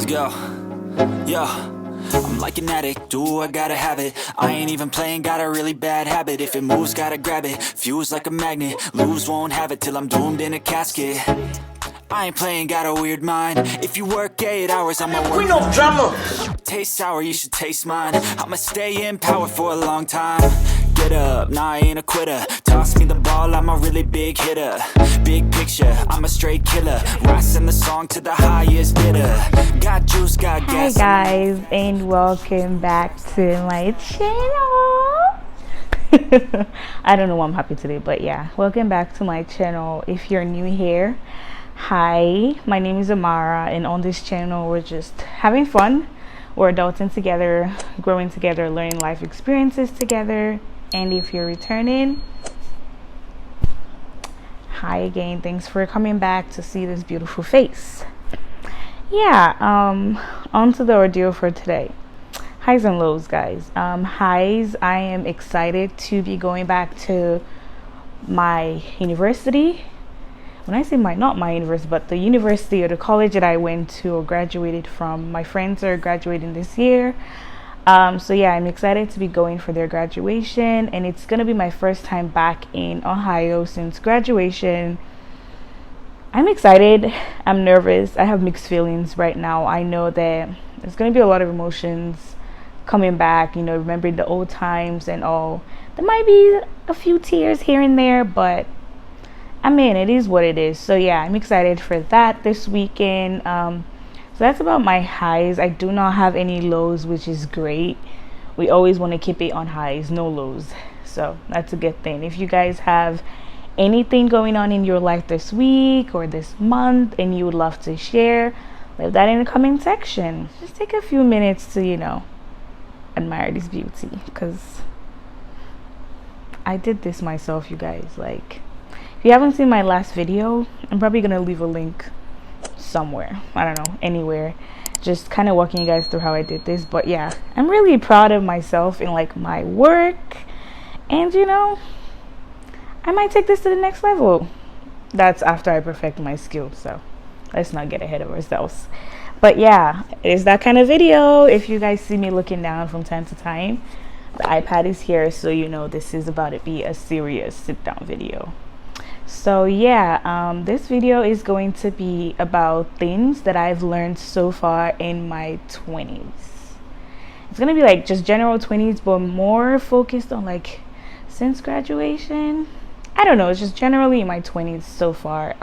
Let's go. Yo, I'm like an addict, ooh, I gotta have it. I ain't even playing, got a really bad habit. If it moves, gotta grab it, fuse like a magnet. Lose, won't have it till I'm doomed in a casket. I ain't playing, got a weird mind. If you work 8 hours, I'ma work. We no drama. Taste sour, you should taste mine. I'ma stay in power for a long time. Get up, nah, I ain't a quitter. Toss me the ball, I'm a really big hitter. Big picture, I'm a straight killer. Rising the song to the highest bidder. Got juice, got gas. Hi guys, and welcome back to my channel. I don't know why I'm happy today, but yeah, welcome back to my channel. If you're new here, hi, my name is Amara, and on this channel we're just having fun. We're adulting together, growing together, learning life experiences together. And if you're returning, hi again, thanks for coming back to see this beautiful face. Yeah, on to the ordeal for today. Highs and lows, guys. Highs, I am excited to be going back to my university. When I say not my university, but the university or the college that I went to or graduated from. My friends are graduating this year. So yeah, I'm excited to be going for their graduation, and it's gonna be my first time back in Ohio since graduation. I'm excited, I'm nervous, I have mixed feelings right now. I know that there's gonna be a lot of emotions coming back, you know, remembering the old times and all. There might be a few tears here and there, but I mean, it is what it is. So yeah, I'm excited for that this weekend. So that's about my highs. I do not have any lows, which is great. We always want to keep it on highs, no lows. So that's a good thing. If you guys have anything going on in your life this week or this month and you would love to share, leave that in the comment section. Just take a few minutes to, you know, admire this beauty, because I did this myself, you guys. Like, if you haven't seen my last video, I'm probably gonna leave a link somewhere, I don't know, anywhere, just kind of walking you guys through how I did this. But yeah, I'm really proud of myself in like my work, and you know, I might take this to the next level. That's after I perfect my skills, so let's not get ahead of ourselves. But yeah, it's that kind of video. If you guys see me looking down from time to time, the iPad is here, so you know this is about to be a serious sit down video. So yeah, this video is going to be about things that I've learned so far in my 20s. It's gonna be like just general 20s, but more focused on like since graduation. I don't know, it's just generally in my 20s so far.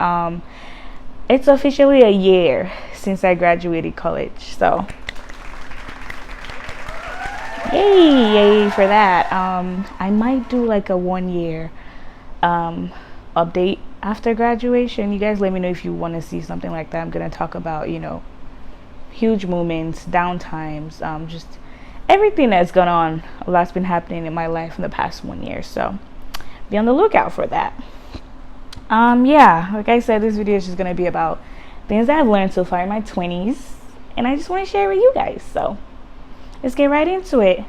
It's officially a year since I graduated college, so yay for that. I might do like a 1 year update after graduation. You guys let me know if you want to see something like that. I'm gonna talk about, you know, huge moments, downtimes, just everything that's gone on. A lot's been happening in my life in the past 1 year, so be on the lookout for that. Yeah, like I said, this video is just gonna be about things that I've learned so far in my 20s, and I just want to share with you guys. So let's get right into it.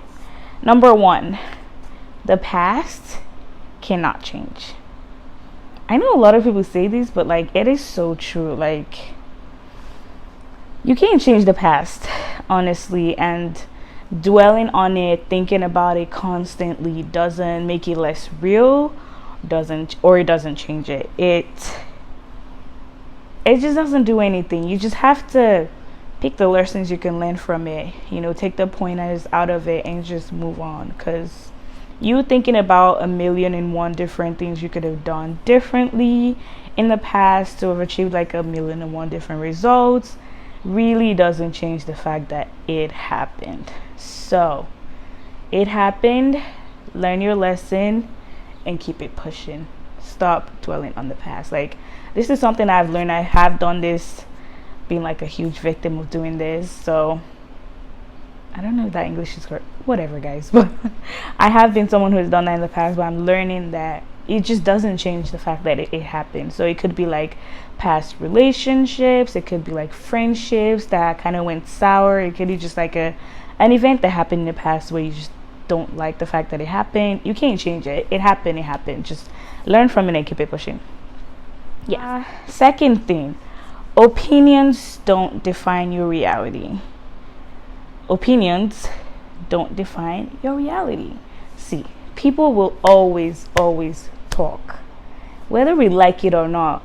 Number one, the past cannot change. I know a lot of people say this, but like, it is so true. Like, you can't change the past, honestly, and dwelling on it, thinking about it constantly doesn't make it less real, it doesn't change it. It just doesn't do anything. You just have to pick the lessons you can learn from it, you know, take the pointers out of it and just move on. Because you thinking about 1,000,001 different things you could have done differently in the past to have achieved like 1,000,001 different results really doesn't change the fact that it happened. So it happened, learn your lesson and keep it pushing. Stop dwelling on the past. Like, this is something I've learned. I have done this, being like a huge victim of doing this. So I don't know if that English is correct, whatever guys, but I have been someone who has done that in the past, but I'm learning that it just doesn't change the fact that it happened. So it could be like past relationships, it could be like friendships that kind of went sour, it could be just like an event that happened in the past where you just don't like the fact that it happened. You can't change it. It happened. Just learn from it and keep it pushing. Yeah. Second thing, Opinions don't define your reality. Opinions don't define your reality. See, people will always talk. Whether we like it or not,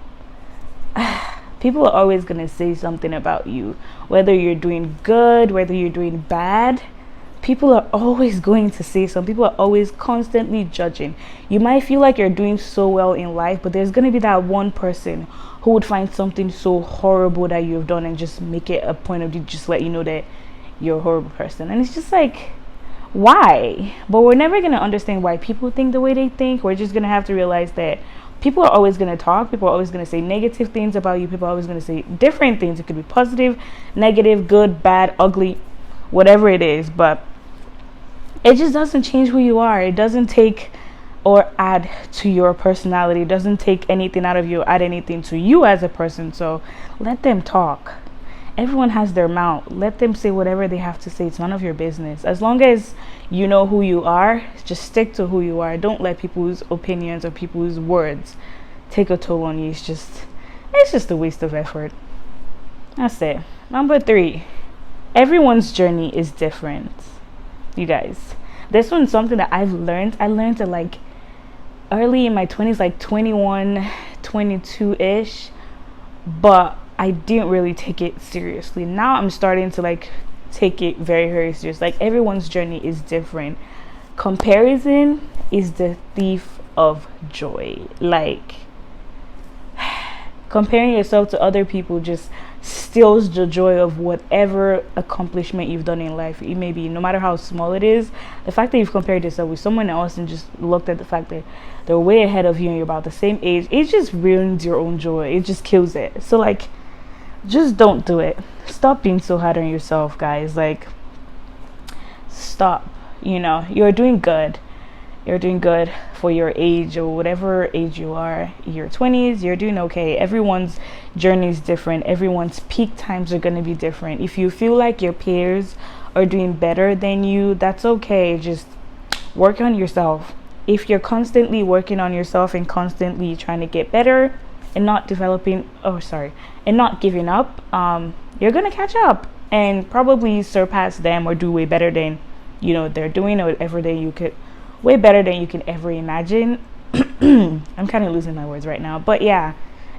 people are always going to say something about you. Whether you're doing good, whether you're doing bad, people are always going to say something. People are always constantly judging. You might feel like you're doing so well in life, but there's going to be that one person who would find something so horrible that you've done and just make it a point of just let you know that you're a horrible person. And it's just like, why? But we're never going to understand why people think the way they think. We're just going to have to realize that people are always going to talk. People are always going to say negative things about you. People are always going to say different things. It could be positive, negative, good, bad, ugly, whatever it is. But it just doesn't change who you are. It doesn't take or add to your personality. It doesn't take anything out of you, add anything to you as a person. So let them talk. Everyone has their mouth. Let them say whatever they have to say. It's none of your business. As long as you know who you are, just stick to who you are. Don't let people's opinions or people's words take a toll on you. It's just a waste of effort. That's it. Number 3, everyone's journey is different. You guys, this one's something that I've learned. I learned it like early in my 20s, like 21, 22-ish. But I didn't really take it seriously. Now I'm starting to like take it very serious. Like, everyone's journey is different. Comparison is the thief of joy. Like, comparing yourself to other people just steals the joy of whatever accomplishment you've done in life. It may be, no matter how small it is, the fact that you've compared yourself with someone else and just looked at the fact that they're way ahead of you and you're about the same age, it just ruins your own joy. It just kills it. So like, just don't do it. Stop being so hard on yourself, guys. Like, stop. You're doing good. You're doing good for your age or whatever age you are. Your 20s, you're doing okay. Everyone's journey is different. Everyone's peak times are going to be different. If you feel like your peers are doing better than you, that's okay. Just work on yourself. If you're constantly working on yourself and constantly trying to get better and not and not giving up, you're going to catch up and probably surpass them or do way better than they're doing, or way better than you can ever imagine. I'm kind of losing my words right now, but yeah,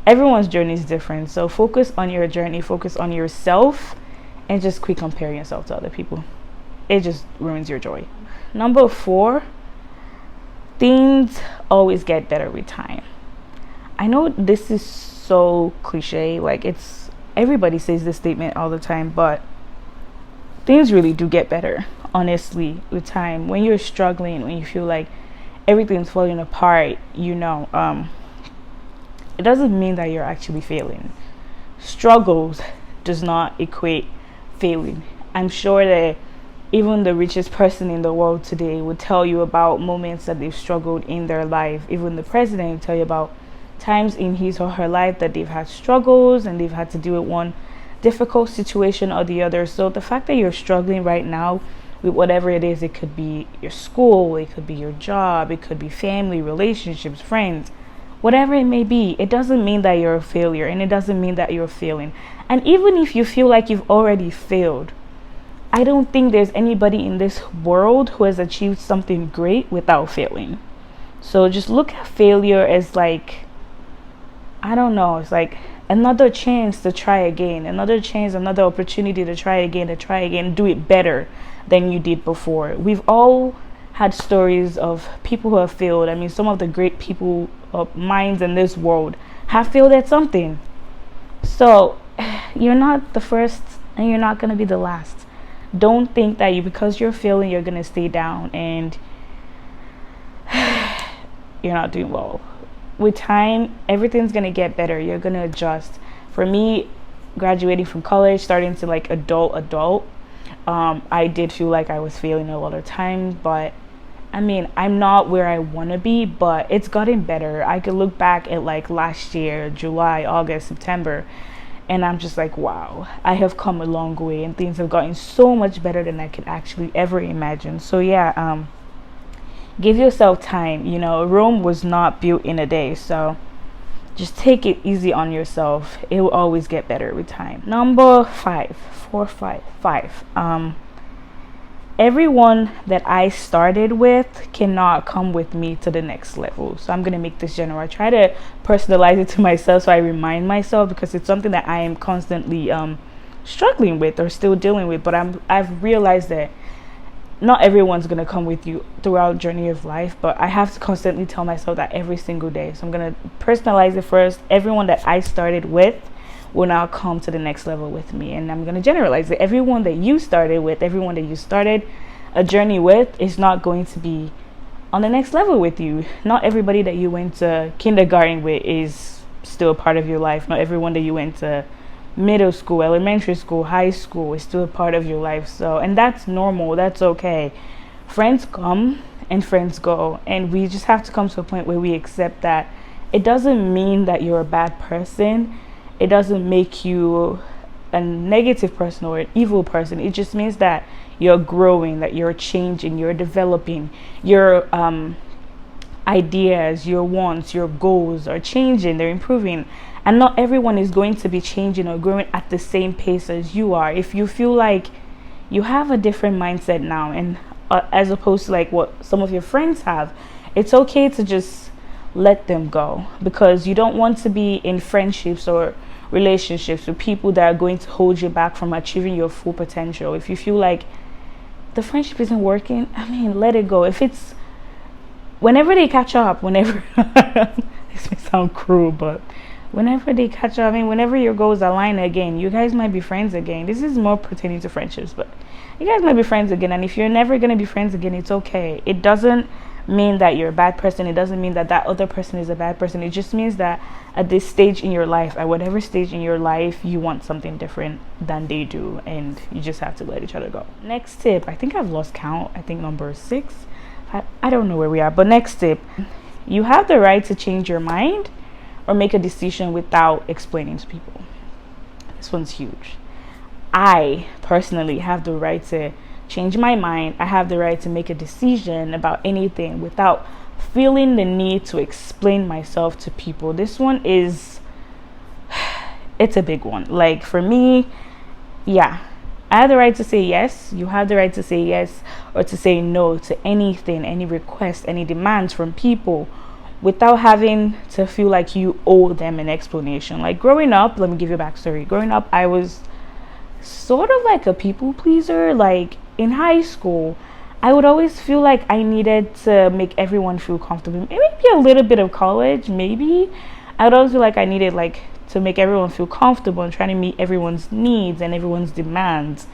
everyone's journey is different. So focus on your journey, focus on yourself, and just quit comparing yourself to other people. It just ruins your joy. Number 4, things always get better with time. I know this is so cliche, like everybody says this statement all the time, but things really do get better, honestly, with time. When you're struggling, when you feel like everything's falling apart, it doesn't mean that you're actually failing. Struggles does not equate failing. I'm sure that even the richest person in the world today would tell you about moments that they've struggled in their life. Even the president will tell you about times in his or her life that they've had struggles and they've had to deal with one difficult situation or the other. So the fact that you're struggling right now with whatever it is, it could be your school, it could be your job, it could be family, relationships, friends, whatever it may be, it doesn't mean that you're a failure, and it doesn't mean that you're failing. And even if you feel like you've already failed, I don't think there's anybody in this world who has achieved something great without failing. So just look at failure as like, I don't know, it's like another chance to try again, another chance, another opportunity to try again, do it better than you did before. We've all had stories of people who have failed. I mean, some of the great people of minds in this world have failed at something. So you're not the first and you're not going to be the last. Don't think that because you're failing, you're going to stay down and you're not doing well. With time, everything's going to get better. You're going to adjust. For me, graduating from college, starting to like adult, I did feel like I was failing a lot of times, but I mean, I'm not where I want to be, but it's gotten better. I could look back at like last year, July, August, September, and I'm just like, wow, I have come a long way and things have gotten so much better than I could actually ever imagine. So yeah, give yourself time. Rome was not built in a day. So just take it easy on yourself. It will always get better with time. Number 5, everyone that I started with cannot come with me to the next level. So I'm going to make this general. I try to personalize it to myself so I remind myself, because it's something that I am constantly struggling with or still dealing with. But I've realized that not everyone's going to come with you throughout the journey of life, but I have to constantly tell myself that every single day. So I'm going to personalize it first. Everyone that I started with will now come to the next level with me, and I'm going to generalize it. Everyone that you started with, everyone that you started a journey with, is not going to be on the next level with you. Not everybody that you went to kindergarten with is still a part of your life. Not everyone that you went to middle school, elementary school, high school is still a part of your life. So, and that's normal, that's okay. Friends come and friends go, and we just have to come to a point where we accept that. It doesn't mean that you're a bad person. It doesn't make you a negative person or an evil person. It just means that you're growing, that you're changing, you're developing. Your ideas, your wants, your goals are changing, they're improving. And not everyone is going to be changing or growing at the same pace as you are. If you feel like you have a different mindset now, and as opposed to like what some of your friends have, it's okay to just let them go, because you don't want to be in friendships or relationships with people that are going to hold you back from achieving your full potential. If you feel like the friendship isn't working, I mean, let it go. If it's whenever they catch up, whenever this may sound cruel, but whenever they catch up, I mean, whenever your goals align again, you guys might be friends again. This is more pertaining to friendships, but you guys might be friends again. And if you're never going to be friends again, it's okay. It doesn't mean that you're a bad person. It doesn't mean that that other person is a bad person. It just means that at this stage in your life, at whatever stage in your life, you want something different than they do, and you just have to let each other go. Next tip, I think I've lost count. I think number 6. I don't know where we are, but next tip, you have the right to change your mind or make a decision without explaining to people. This one's huge. I personally have the right to change my mind. I have the right to make a decision about anything without feeling the need to explain myself to people. This one is, it's a big one. Like for me, yeah, I have the right to say yes. You have the right to say yes or to say no to anything, any request, any demands from people, without having to feel like you owe them an explanation. Like growing up, let me give you a backstory. Growing up, I was sort of like a people pleaser. Like in high school, I would always feel like I needed to make everyone feel comfortable. Maybe a little bit of college, maybe. I would always feel like I needed like to make everyone feel comfortable and trying to meet everyone's needs and everyone's demands.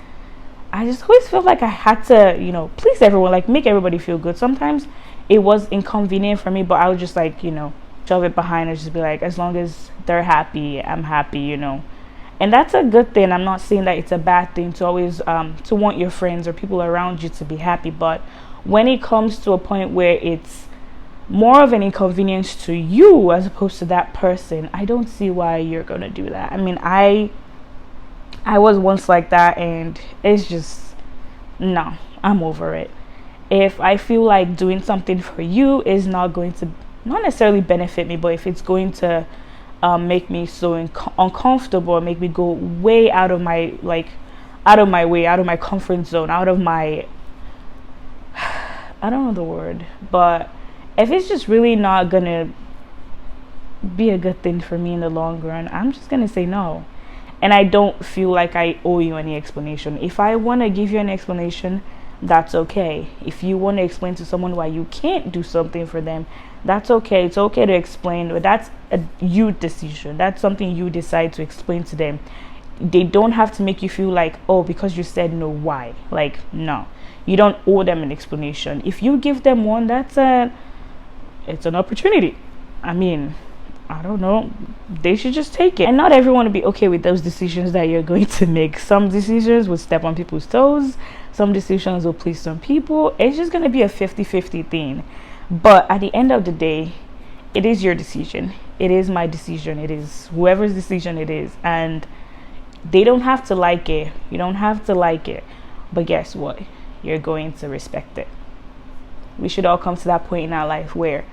I just always felt like I had to, please everyone, like make everybody feel good. Sometimes it was inconvenient for me, but I would just like, shove it behind and just be like, as long as they're happy, I'm happy, And that's a good thing. I'm not saying that it's a bad thing to always to want your friends or people around you to be happy. But when it comes to a point where it's more of an inconvenience to you as opposed to that person, I don't see why you're gonna do that. I mean, I was once like that, and it's just, no, I'm over it. If I feel like doing something for you is not going to, not necessarily benefit me, but if it's going to make me so uncomfortable, make me go way out of my way, out of my comfort zone, out of my, I don't know the word, but if it's just really not gonna be a good thing for me in the long run, I'm just gonna say no. And I don't feel like I owe you any explanation. If I want to give you an explanation, that's okay. If you want to explain to someone why you can't do something for them, that's okay. It's okay to explain, but that's a you decision. That's something you decide to explain to them. They don't have to make you feel like, oh, because you said no, why? Like, no, you don't owe them an explanation. If you give them one, it's an opportunity. I mean, I don't know, they should just take it. And not everyone will be okay with those decisions that you're going to make. Some decisions will step on people's toes. Some decisions will please some people. It's just going to be a 50-50 thing. But at the end of the day, it is your decision. It is my decision. It is whoever's decision it is. And they don't have to like it. You don't have to like it. But guess what? You're going to respect it. We should all come to that point in our life where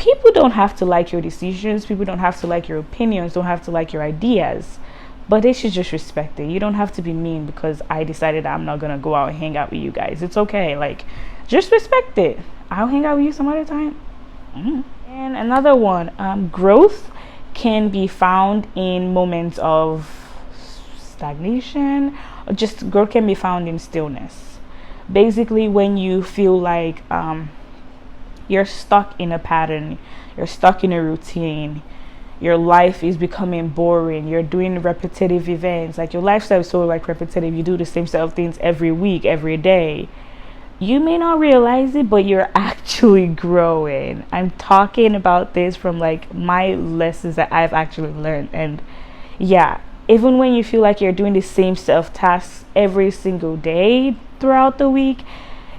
people don't have to like your decisions, people don't have to like your opinions, don't have to like your ideas, but they should just respect it. You don't have to be mean because I decided I'm not gonna go out and hang out with you guys. It's okay. Like, just respect it. I'll hang out with you some other time. And another one, growth can be found in moments of stagnation, or just growth can be found in stillness. Basically, when you feel like you're stuck in a pattern, you're stuck in a routine, your life is becoming boring, you're doing repetitive events, like your lifestyle is so like repetitive, you do the same set of things every week, every day. You may not realize it, but you're actually growing. I'm talking about this from like my lessons that I've actually learned. And yeah, even when you feel like you're doing the same set of tasks every single day throughout the week,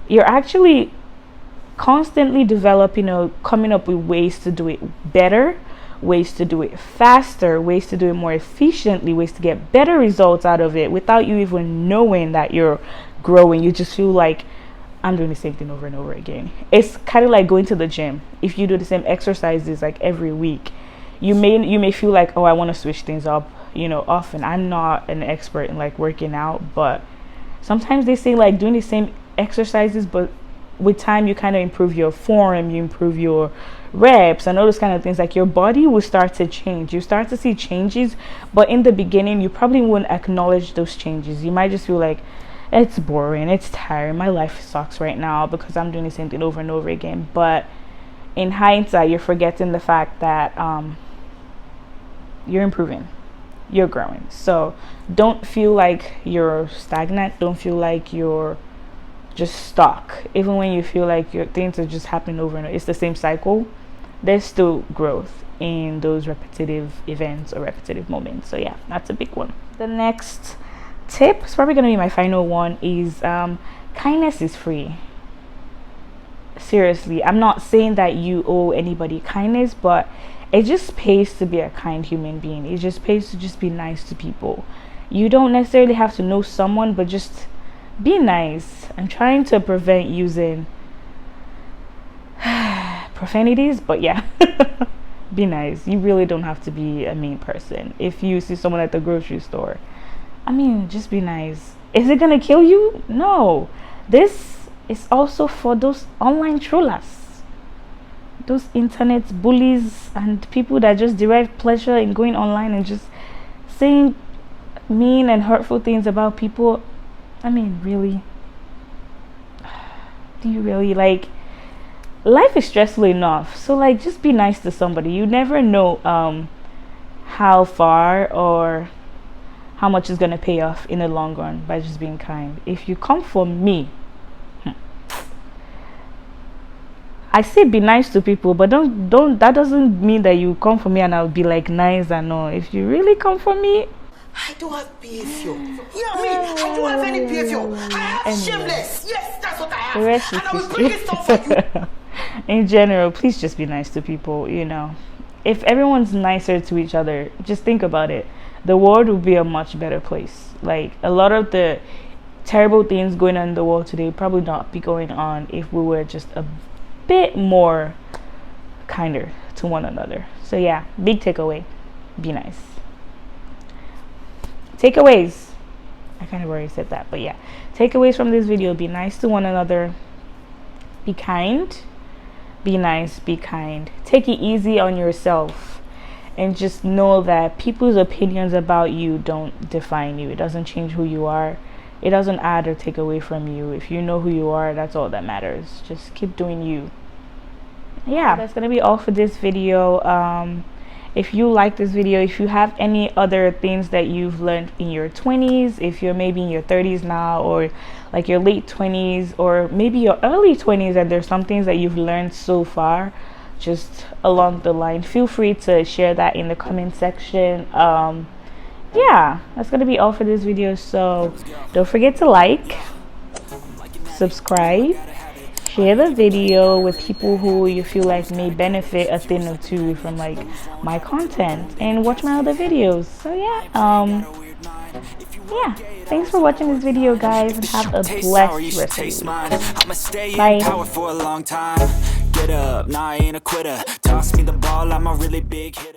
you're actually constantly developing or coming up with ways to do it better, ways to do it faster, ways to do it more efficiently, ways to get better results out of it without you even knowing that you're growing. You just feel like, I'm doing the same thing over and over again. It's kind of like going to the gym. If you do the same exercises like every week, you may feel like, oh, I want to switch things up, often. I'm not an expert in like working out, but sometimes they say like doing the same exercises, but with time you kind of improve your form, you improve your reps and all those kind of things. Like your body will start to change. You start to see changes, but in the beginning you probably wouldn't acknowledge those changes. You might just feel like, it's boring, it's tiring, my life sucks right now because I'm doing the same thing over and over again. But in hindsight, you're forgetting the fact that you're improving, you're growing. So don't feel like you're stagnant, don't feel like you're just stuck. Even when you feel like your things are just happening over and over, it's the same cycle, there's still growth in those repetitive events or repetitive moments. So yeah, that's a big one. The next tip, it's probably going to be my final one, is kindness is free. Seriously, I'm not saying that you owe anybody kindness, but it just pays to be a kind human being. It just pays to just be nice to people. You don't necessarily have to know someone, but just be nice. I'm trying to prevent using profanities, but yeah. Be nice. You really don't have to be a mean person. If you see someone at the grocery store, just be nice. Is it gonna kill you? No. This is also for those online trollers, those internet bullies, and people that just derive pleasure in going online and just saying mean and hurtful things about people. Really? Do you really? Like, life is stressful enough, so like just be nice to somebody. You never know how far or how much is going to pay off in the long run by just being kind. If you come for me, I say be nice to people, but don't that doesn't mean that you come for me and I'll be like nice and all. If you really come for me, I don't have behavior. I don't have any behavior. I have shameless. Yes, that's what I have. The rest and is I will bring it stuff for you. In general, please just be nice to people. If everyone's nicer to each other, just think about it. The world would be a much better place. Like, a lot of the terrible things going on in the world today probably not be going on if we were just a bit more kinder to one another. So yeah, big takeaway, be nice. Takeaways, I kind of already said that, but yeah, takeaways from this video: be nice to one another, be kind, be nice, be kind, take it easy on yourself, and just know that people's opinions about you don't define you. It doesn't change who you are. It doesn't add or take away from you. If you know who you are, that's all that matters. Just keep doing you. Yeah, that's gonna be all for this video. If you like this video, if you have any other things that you've learned in your 20s, if you're maybe in your 30s now, or like your late 20s, or maybe your early 20s, and there's some things that you've learned so far just along the line, feel free to share that in the comment section. Yeah, that's gonna be all for this video. So don't forget to like, subscribe, share the video with people who you feel like may benefit a thing or two from like my content, and watch my other videos. So yeah, thanks for watching this video, guys, and have a blessed rest of your week. Bye. Get up, nah, I ain't a quitter. Toss me the ball, I'm a really big hitter.